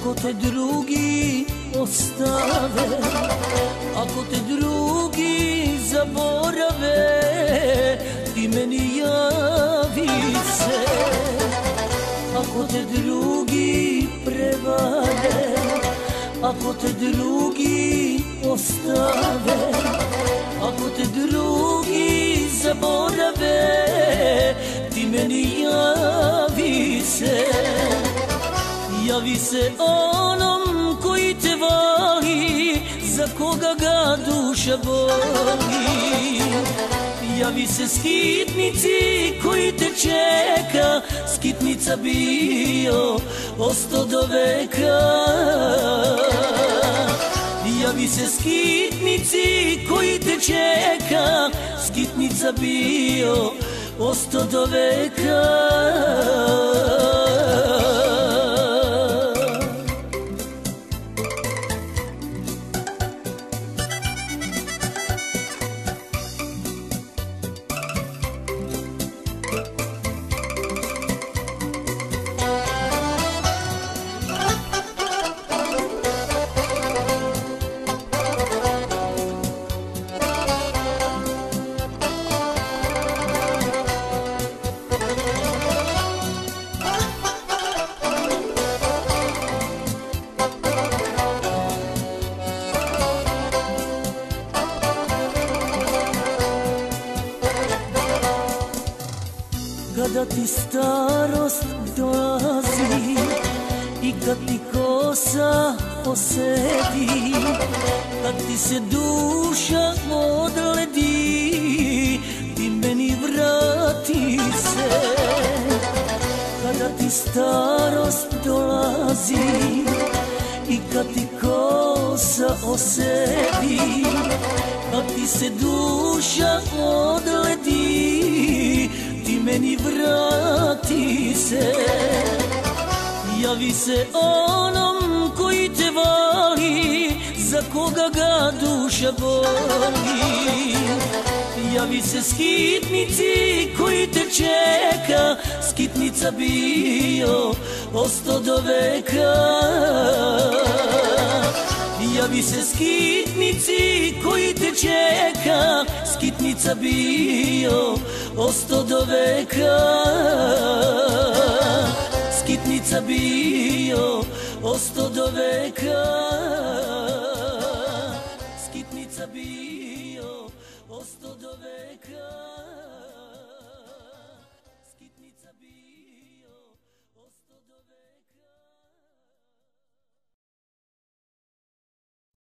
Ako te drugi ostave, ako te drugi zaborave, ti meni javi se. Ako te drugi prevare, ako te drugi ostave, ako te drugi zaborave, ti meni javi se. Javi se onom koji te voli, za koga ga duša boli. Javi se skitnici koji te čeka, skitnica bio, osto do veka. Javi se skitnici koji te čeka, skitnica bio, osto do veka. Kada ti starost dolazi i kad ti kosa posedi, kad ti se duša odledi, ti meni vrati se. Kada ti starost dolazi i kad ti kosa osedi, kad ti se duša odledi, ti meni vrati se. Javi se onom koji te voli, za koga ga duša boli. Javi se skitnici koji te čeka, skitnica bio, osto do veka. Javi se skitnici koji te čeka, skitnica bio, osto do veka. Skitnica bio, osto do veka. Skitnica bio, osto do veka.